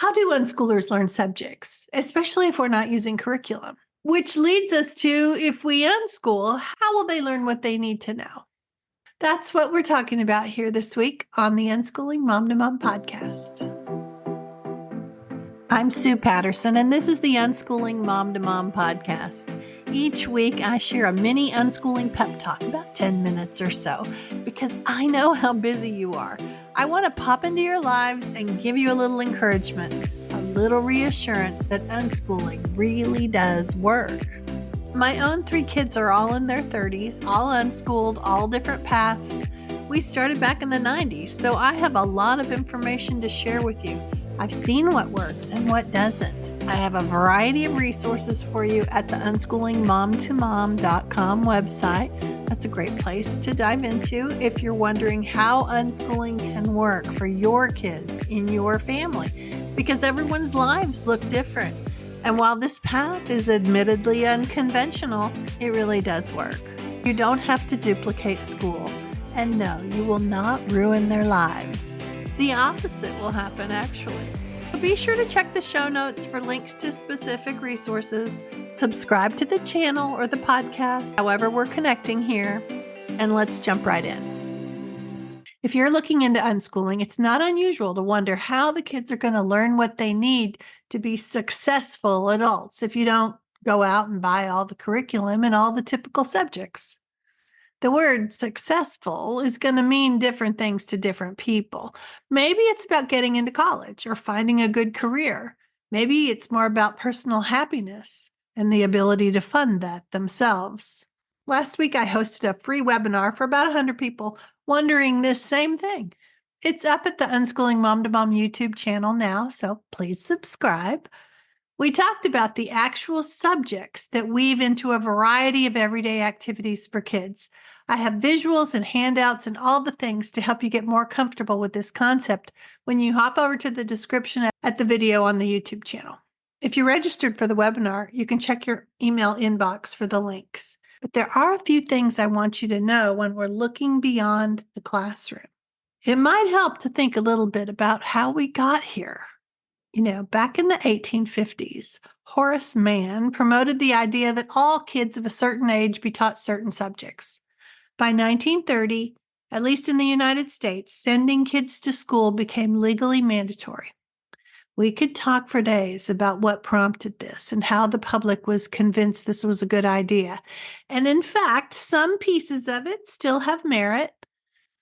How do unschoolers learn subjects, especially if we're not using curriculum? Which leads us to, if we unschool, how will they learn what they need to know? That's what we're talking about here this week on the Unschooling Mom to Mom podcast. I'm Sue Patterson, and this is the Unschooling Mom to Mom podcast. Each week, I share a mini unschooling pep talk, about 10 minutes or so, because I know how busy you are. I want to pop into your lives and give you a little encouragement, a little reassurance that unschooling really does work. My own 3 kids are all in their 30s, all unschooled, all different paths. We started back in the 90s, so I have a lot of information to share with you. I've seen what works and what doesn't. I have a variety of resources for you at the unschoolingmomtomom.com website. That's a great place to dive into if you're wondering how unschooling can work for your kids in your family, because everyone's lives look different. And while this path is admittedly unconventional, it really does work. You don't have to duplicate school. And no, you will not ruin their lives. The opposite will happen, actually. Be sure to check the show notes for links to specific resources. Subscribe to the channel or the podcast, however we're connecting here, and let's jump right in. If you're looking into unschooling, it's not unusual to wonder how the kids are going to learn what they need to be successful adults if you don't go out and buy all the curriculum and all the typical subjects. The word successful is going to mean different things to different people. Maybe it's about getting into college or finding a good career. Maybe it's more about personal happiness and the ability to fund that themselves. Last week, I hosted a free webinar for about 100 people wondering this same thing. It's up at the Unschooling Mom to Mom YouTube channel now, so please subscribe. We talked about the actual subjects that weave into a variety of everyday activities for kids. I have visuals and handouts and all the things to help you get more comfortable with this concept when you hop over to the description at the video on the YouTube channel. If you registered for the webinar, you can check your email inbox for the links. But there are a few things I want you to know when we're looking beyond the classroom. It might help to think a little bit about how we got here. Back in the 1850s, Horace Mann promoted the idea that all kids of a certain age be taught certain subjects. By 1930, at least in the United States, sending kids to school became legally mandatory. We could talk for days about what prompted this and how the public was convinced this was a good idea. And in fact, some pieces of it still have merit.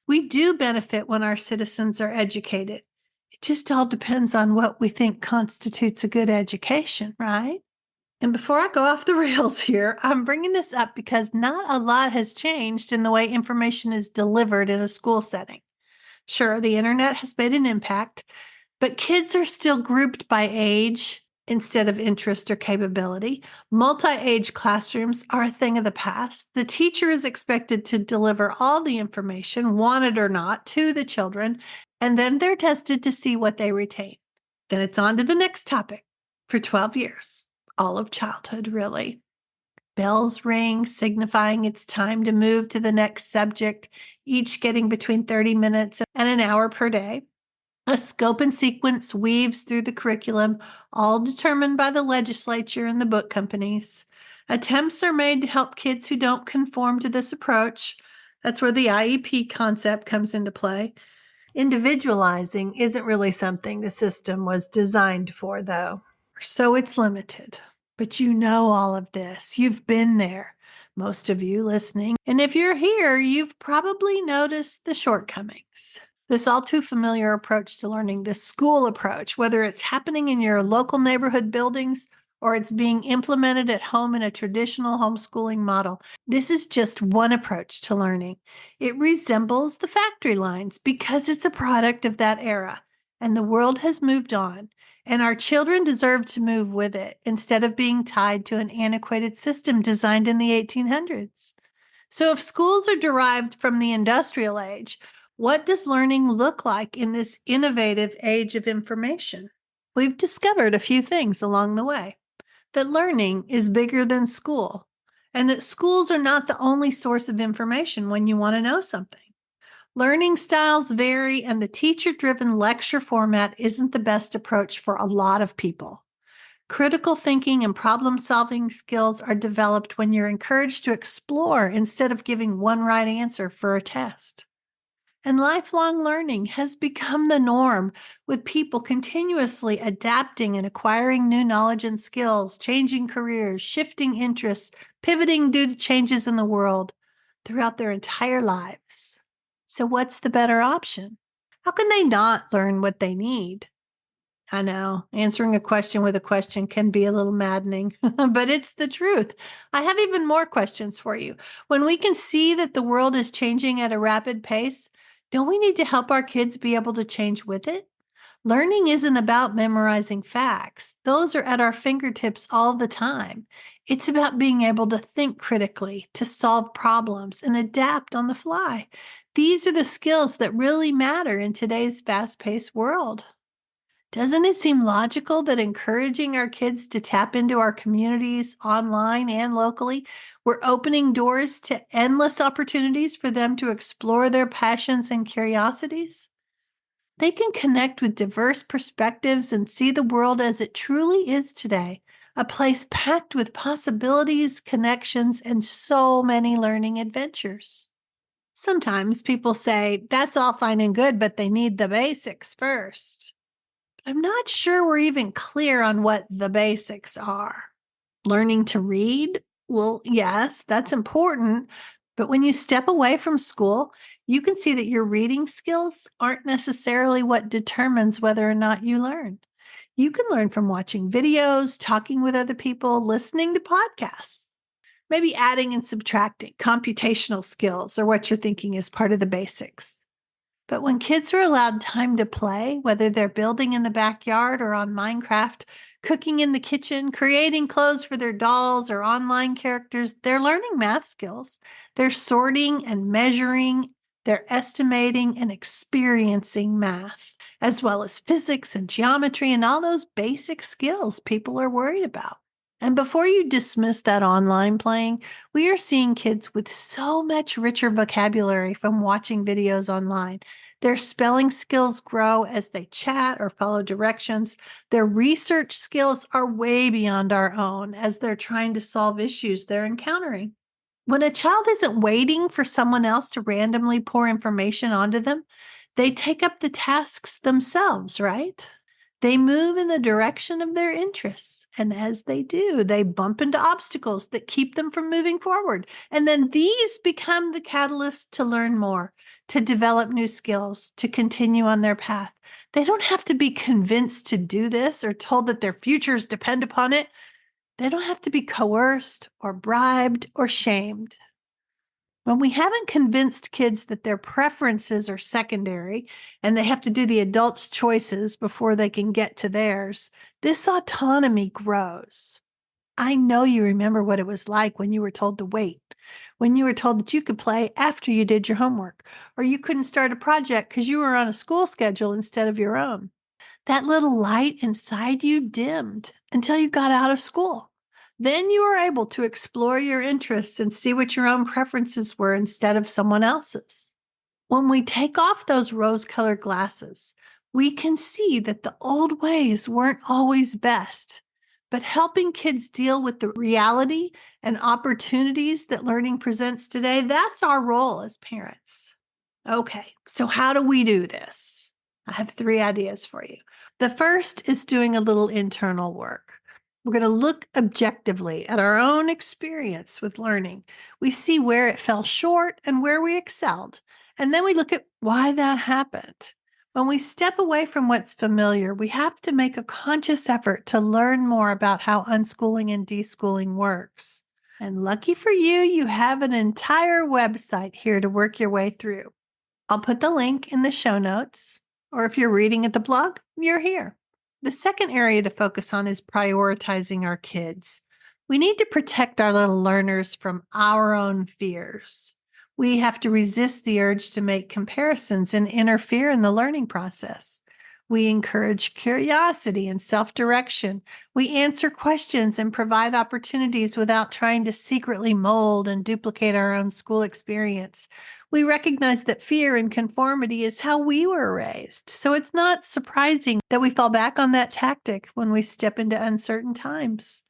We do benefit when our citizens are educated. It just all depends on what we think constitutes a good education, right? And before I go off the rails here, I'm bringing this up because not a lot has changed in the way information is delivered in a school setting. Sure, the internet has made an impact, but kids are still grouped by age instead of interest or capability. Multi-age classrooms are a thing of the past. The teacher is expected to deliver all the information, wanted or not, to the children, and then they're tested to see what they retain. Then it's on to the next topic for 12 years, all of childhood, really. Bells ring, signifying it's time to move to the next subject, each getting between 30 minutes and an hour per day. A scope and sequence weaves through the curriculum, all determined by the legislature and the book companies. Attempts are made to help kids who don't conform to this approach. That's where the IEP concept comes into play. Individualizing isn't really something the system was designed for, though. So it's limited. But you know all of this. You've been there, most of you listening. And if you're here, you've probably noticed the shortcomings. This all too familiar approach to learning, this school approach, whether it's happening in your local neighborhood buildings or it's being implemented at home in a traditional homeschooling model, this is just one approach to learning. It resembles the factory lines because it's a product of that era, and the world has moved on, and our children deserve to move with it instead of being tied to an antiquated system designed in the 1800s. So if schools are derived from the industrial age, what does learning look like in this innovative age of information? We've discovered a few things along the way. That learning is bigger than school, and that schools are not the only source of information when you want to know something. Learning styles vary, and the teacher driven lecture format isn't the best approach for a lot of people. Critical thinking and problem solving skills are developed when you're encouraged to explore instead of giving one right answer for a test. And lifelong learning has become the norm, with people continuously adapting and acquiring new knowledge and skills, changing careers, shifting interests, pivoting due to changes in the world throughout their entire lives. So, what's the better option? How can they not learn what they need? I know answering a question with a question can be a little maddening, but it's the truth. I have even more questions for you. When we can see that the world is changing at a rapid pace, don't we need to help our kids be able to change with it? Learning isn't about memorizing facts, those are at our fingertips all the time. It's about being able to think critically, to solve problems, and adapt on the fly. These are the skills that really matter in today's fast paced world. Doesn't it seem logical that encouraging our kids to tap into our communities online and locally, we're opening doors to endless opportunities for them to explore their passions and curiosities? They can connect with diverse perspectives and see the world as it truly is today, a place packed with possibilities, connections, and so many learning adventures. Sometimes people say, that's all fine and good, but they need the basics first. I'm not sure we're even clear on what the basics are. Learning to read? Well, yes, that's important. But when you step away from school, you can see that your reading skills aren't necessarily what determines whether or not you learn. You can learn from watching videos, talking with other people, listening to podcasts, maybe adding and subtracting computational skills or what you're thinking is part of the basics. But when kids are allowed time to play, whether they're building in the backyard or on Minecraft, cooking in the kitchen, creating clothes for their dolls or online characters, they're learning math skills. They're sorting and measuring, they're estimating and experiencing math, as well as physics and geometry and all those basic skills people are worried about. And before you dismiss that online playing, we are seeing kids with so much richer vocabulary from watching videos online. Their spelling skills grow as they chat or follow directions. Their research skills are way beyond our own as they're trying to solve issues they're encountering. When a child isn't waiting for someone else to randomly pour information onto them, they take up the tasks themselves, right? They move in the direction of their interests. And as they do, they bump into obstacles that keep them from moving forward. And then these become the catalyst to learn more, to develop new skills, to continue on their path. They don't have to be convinced to do this or told that their futures depend upon it. They don't have to be coerced or bribed or shamed. When we haven't convinced kids that their preferences are secondary and they have to do the adults' choices before they can get to theirs, this autonomy grows. I know you remember what it was like when you were told to wait, when you were told that you could play after you did your homework, or you couldn't start a project because you were on a school schedule instead of your own. That little light inside you dimmed until you got out of school. Then you were able to explore your interests and see what your own preferences were instead of someone else's. When we take off those rose colored glasses, we can see that the old ways weren't always best. But helping kids deal with the reality and opportunities that learning presents today, that's our role as parents. Okay, so how do we do this? I have 3 ideas for you. The first is doing a little internal work. We're going to look objectively at our own experience with learning. We see where it fell short and where we excelled. And then we look at why that happened. When we step away from what's familiar, we have to make a conscious effort to learn more about how unschooling and deschooling works. And lucky for you, you have an entire website here to work your way through. I'll put the link in the show notes, or if you're reading at the blog, you're here. The second area to focus on is prioritizing our kids. We need to protect our little learners from our own fears. We have to resist the urge to make comparisons and interfere in the learning process. We encourage curiosity and self-direction. We answer questions and provide opportunities without trying to secretly mold and duplicate our own school experience. We recognize that fear and conformity is how we were raised. So it's not surprising that we fall back on that tactic when we step into uncertain times.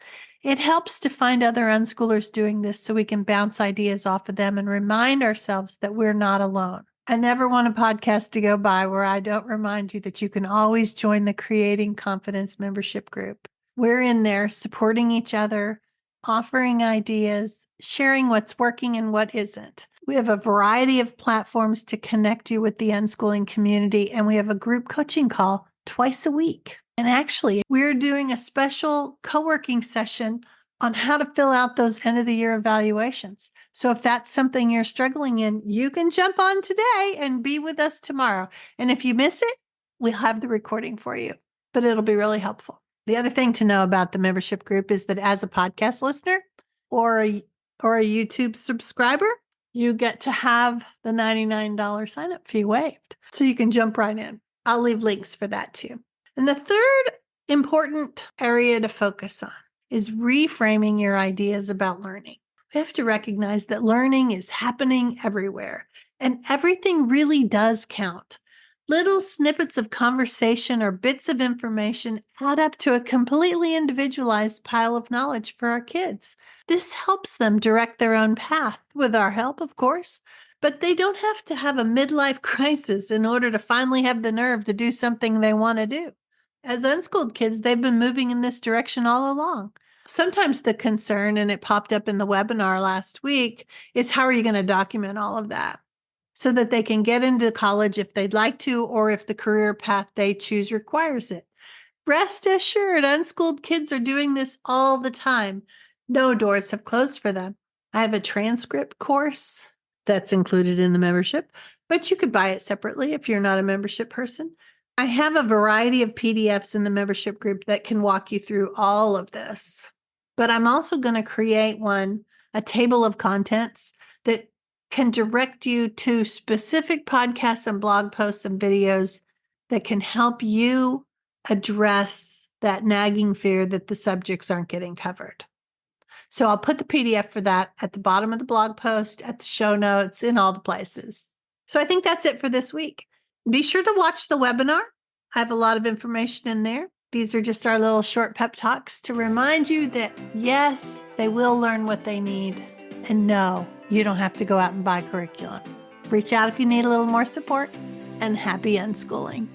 It helps to find other unschoolers doing this so we can bounce ideas off of them and remind ourselves that we're not alone. I never want a podcast to go by where I don't remind you that you can always join the Creating Confidence membership group. We're in there supporting each other, offering ideas, sharing what's working and what isn't. We have a variety of platforms to connect you with the unschooling community, and we have a group coaching call twice a week. And actually, we're doing a special co-working session on how to fill out those end of the year evaluations. So if that's something you're struggling in, you can jump on today and be with us tomorrow. And if you miss it, we'll have the recording for you, but it'll be really helpful. The other thing to know about the membership group is that as a podcast listener or a YouTube subscriber, you get to have the $99 sign-up fee waived. So you can jump right in. I'll leave links for that too. And the third important area to focus on is reframing your ideas about learning. We have to recognize that learning is happening everywhere, and everything really does count. Little snippets of conversation or bits of information add up to a completely individualized pile of knowledge for our kids. This helps them direct their own path, with our help, of course, but they don't have to have a midlife crisis in order to finally have the nerve to do something they want to do. As unschooled kids, they've been moving in this direction all along. Sometimes the concern, and it popped up in the webinar last week, is how are you going to document all of that so that they can get into college if they'd like to, or if the career path they choose requires it. Rest assured, unschooled kids are doing this all the time. No doors have closed for them. I have a transcript course that's included in the membership, but you could buy it separately if you're not a membership person. I have a variety of PDFs in the membership group that can walk you through all of this. But I'm also going to create a table of contents that can direct you to specific podcasts and blog posts and videos that can help you address that nagging fear that the subjects aren't getting covered. So I'll put the PDF for that at the bottom of the blog post, at the show notes, in all the places. So I think that's it for this week. Be sure to watch the webinar. I have a lot of information in there. These are just our little short pep talks to remind you that, yes, they will learn what they need. And no, you don't have to go out and buy curriculum. Reach out if you need a little more support, and happy unschooling.